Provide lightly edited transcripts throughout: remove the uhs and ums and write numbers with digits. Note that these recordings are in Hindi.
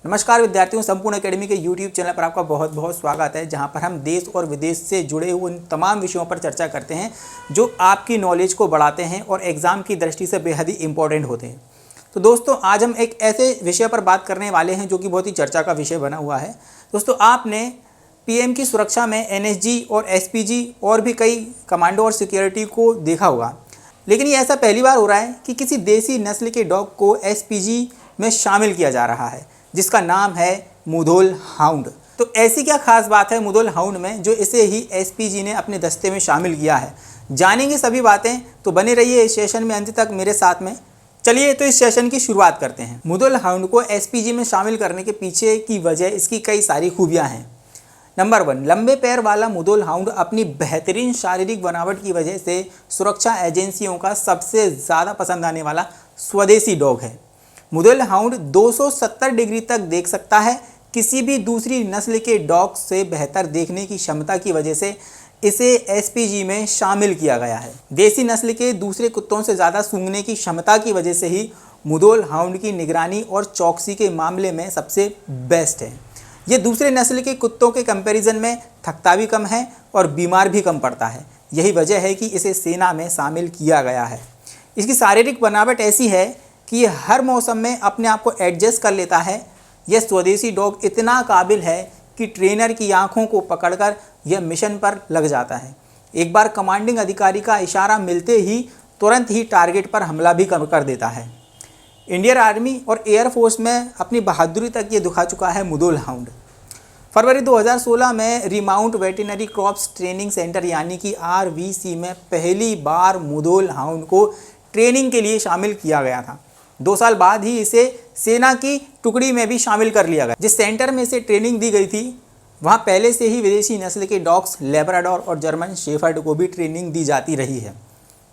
नमस्कार विद्यार्थियों, संपूर्ण एकेडमी के YouTube चैनल पर आपका बहुत बहुत स्वागत है, जहां पर हम देश और विदेश से जुड़े हुए उन तमाम विषयों पर चर्चा करते हैं जो आपकी नॉलेज को बढ़ाते हैं और एग्ज़ाम की दृष्टि से बेहद ही इंपॉर्टेंट होते हैं। तो दोस्तों, आज हम एक ऐसे विषय पर बात करने वाले हैं जो कि बहुत ही चर्चा का विषय बना हुआ है। दोस्तों, आपने PM की सुरक्षा में NSG और SPG और भी कई कमांडो और सिक्योरिटी को देखा होगा, लेकिन ये ऐसा पहली बार हो रहा है कि किसी देसी नस्ल के डॉग को SPG में शामिल किया जा रहा है, जिसका नाम है मुधोल हाउंड। तो ऐसी क्या खास बात है मुधोल हाउंड में जो इसे ही SPG ने अपने दस्ते में शामिल किया है? जानेंगे सभी बातें, तो बने रहिए इस सेशन में अंत तक मेरे साथ में। चलिए तो इस सेशन की शुरुआत करते हैं। मुधोल हाउंड को SPG में शामिल करने के पीछे की वजह इसकी कई सारी खूबियाँ हैं। नंबर 1, लंबे पैर वाला मुधोल हाउंड अपनी बेहतरीन शारीरिक बनावट की वजह से सुरक्षा एजेंसियों का सबसे ज़्यादा पसंद आने वाला स्वदेशी डॉग है। मुधोल हाउंड 270 डिग्री तक देख सकता है। किसी भी दूसरी नस्ल के डॉग से बेहतर देखने की क्षमता की वजह से इसे SPG में शामिल किया गया है। देसी नस्ल के दूसरे कुत्तों से ज़्यादा सूंघने की क्षमता की वजह से ही मुधोल हाउंड की निगरानी और चौकसी के मामले में सबसे बेस्ट है। ये दूसरे नस्ल के कुत्तों के कंपैरिजन में थकता भी कम है और बीमार भी कम पड़ता है। यही वजह है कि इसे सेना में शामिल किया गया है। इसकी शारीरिक बनावट ऐसी है कि ये हर मौसम में अपने आप को एडजस्ट कर लेता है। यह स्वदेशी डॉग इतना काबिल है कि ट्रेनर की आंखों को पकड़कर यह मिशन पर लग जाता है। एक बार कमांडिंग अधिकारी का इशारा मिलते ही तुरंत ही टारगेट पर हमला भी कर देता है। इंडियन आर्मी और एयरफोर्स में अपनी बहादुरी तक ये दिखा चुका है मुधोल हाउंड। फरवरी 2016 में remount veterinary crops training centre यानी कि RVC में पहली बार मुधोल हाउंड को ट्रेनिंग के लिए शामिल किया गया था। 2 साल बाद ही इसे सेना की टुकड़ी में भी शामिल कर लिया गया। जिस सेंटर में इसे ट्रेनिंग दी गई थी, वहाँ पहले से ही विदेशी नस्ल के डॉग्स लेब्राडोर और जर्मन शेफर्ड को भी ट्रेनिंग दी जाती रही है।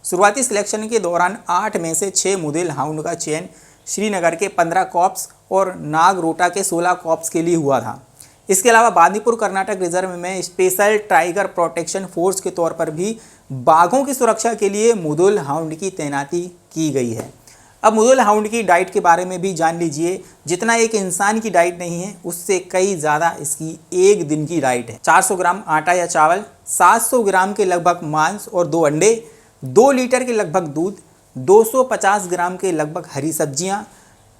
शुरुआती सिलेक्शन के दौरान 8 में से 6 मुधोल हाउंड का चयन श्रीनगर के 15 कॉर्प्स और नागरोटा के 16 कॉर्प्स के लिए हुआ था। इसके अलावा बांदीपुर कर्नाटक रिजर्व में स्पेशल टाइगर प्रोटेक्शन फोर्स के तौर पर भी बाघों की सुरक्षा के लिए मुधोल हाउंड की तैनाती की गई है। अब मुधोल हाउंड की डाइट के बारे में भी जान लीजिए। जितना एक इंसान की डाइट नहीं है, उससे कई ज़्यादा इसकी एक दिन की डाइट है। 400 ग्राम आटा या चावल, 700 ग्राम के लगभग मांस और 2 अंडे, 2 लीटर के लगभग दूध, 250 ग्राम के लगभग हरी सब्जियाँ,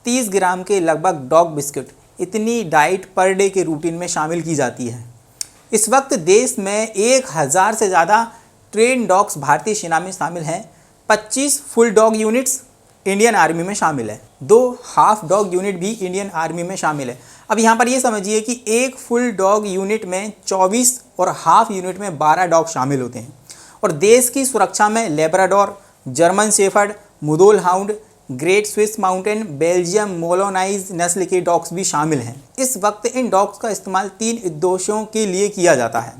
30 ग्राम के लगभग डॉग बिस्किट, इतनी डाइट पर डे के रूटीन में शामिल की जाती है। इस वक्त देश में 1000 से ज़्यादा ट्रेन डॉग्स भारतीय सेना में शामिल हैं। 25 full dog units Indian army में शामिल है। 2 हाफ डॉग यूनिट भी इंडियन आर्मी में शामिल है। अब यहाँ पर ये समझिए कि एक फुल डॉग यूनिट में 24 और हाफ यूनिट में 12 डॉग शामिल होते हैं। और देश की सुरक्षा में Labrador, German shepherd, Mudhol hound, great Swiss mountain, Belgium Malinois नस्ल के डॉग्स भी शामिल हैं। इस वक्त इन डॉग्स का इस्तेमाल 3 उद्देश्यों के लिए किया जाता है।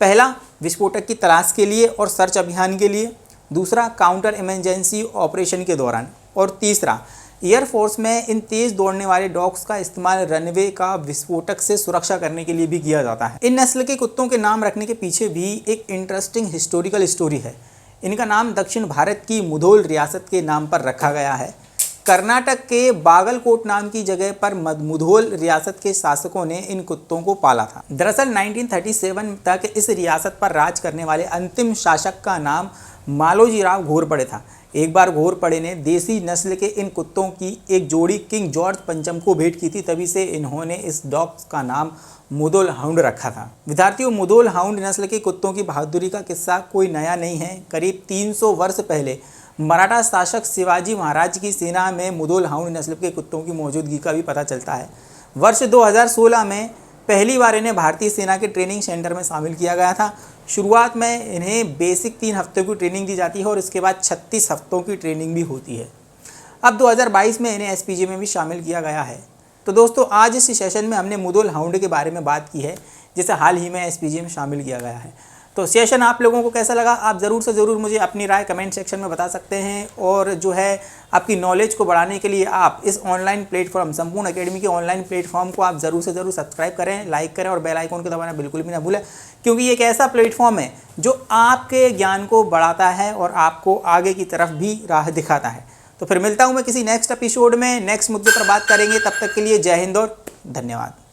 पहला, विस्फोटक की तलाश के लिए और सर्च अभियान के लिए। दूसरा, काउंटर इमरजेंसी ऑपरेशन के दौरान। और तीसरा, एयरफोर्स में इन तेज़ दौड़ने वाले डॉग्स का इस्तेमाल रनवे का विस्फोटक से सुरक्षा करने के लिए भी किया जाता है। इन नस्ल के कुत्तों के नाम रखने के पीछे भी एक इंटरेस्टिंग हिस्टोरिकल स्टोरी है। इनका नाम दक्षिण भारत की मुधोल रियासत के नाम पर रखा गया है। कर्नाटक के बागलकोट नाम की जगह पर मुधोल रियासत के शासकों ने इन कुत्तों को पाला था। दरअसल 1937 तक इस रियासत पर राज करने वाले अंतिम शासक का नाम मालोजी राव घोरपड़े था। एक बार घोरपड़े ने देसी नस्ल के इन कुत्तों की एक जोड़ी किंग जॉर्ज पंचम को भेंट की थी, तभी से इन्होंने इस डॉग का नाम मुधोल हाउंड रखा था। विद्यार्थियों, मुधोल हाउंड नस्ल के कुत्तों की बहादुरी का किस्सा कोई नया नहीं है। करीब 300 वर्ष पहले मराठा शासक शिवाजी महाराज की सेना में मुधोल हाउंड नस्ल के कुत्तों की मौजूदगी का भी पता चलता है। वर्ष 2016 में पहली बार इन्हें भारतीय सेना के ट्रेनिंग सेंटर में शामिल किया गया था। शुरुआत में इन्हें बेसिक 3 हफ्तों की ट्रेनिंग दी जाती है और इसके बाद 36 हफ्तों की ट्रेनिंग भी होती है। अब 2022 में इन्हें SPG में भी शामिल किया गया है। तो दोस्तों, आज इस सेशन में हमने मुधोल हाउंड के बारे में बात की है, जिसे हाल ही में SPG में शामिल किया गया है। तो सेशन आप लोगों को कैसा लगा, आप ज़रूर से ज़रूर मुझे अपनी राय कमेंट सेक्शन में बता सकते हैं। और जो है, आपकी नॉलेज को बढ़ाने के लिए आप इस ऑनलाइन प्लेटफॉर्म संपूर्ण एकेडमी के ऑनलाइन प्लेटफॉर्म को आप ज़रूर से ज़रूर सब्सक्राइब करें, लाइक करें और बेल आइकन को दबाना बिल्कुल भी ना भूलें, क्योंकि ये एक ऐसा प्लेटफॉर्म है जो आपके ज्ञान को बढ़ाता है और आपको आगे की तरफ भी राह दिखाता है। तो फिर मिलता हूँ मैं किसी नेक्स्ट एपिसोड में, नेक्स्ट मुद्दे पर बात करेंगे। तब तक के लिए जय हिंद और धन्यवाद।